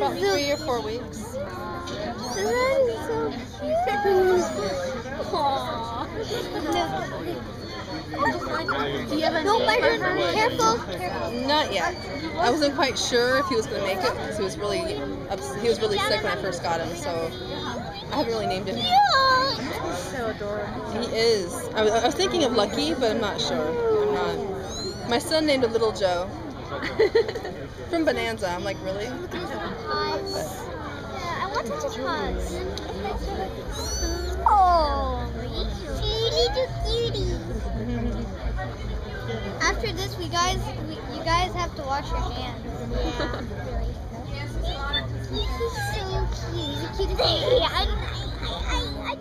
about 3 or 4 weeks. That is so cute. Aww. Do you have a Don't name for her? Careful. Not yet. I wasn't quite sure if he was going to make it because he was really sick when I first got him, so I haven't really named him. He's so adorable. He is. I was thinking of Lucky, but I'm not sure. I'm not. My son named him Little Joe. From Bonanza. I'm like, really? I want to just pause. Oh, cutie. After this, you guys have to wash your hands. Yeah, really. He's so cute. He's the cutest thing. I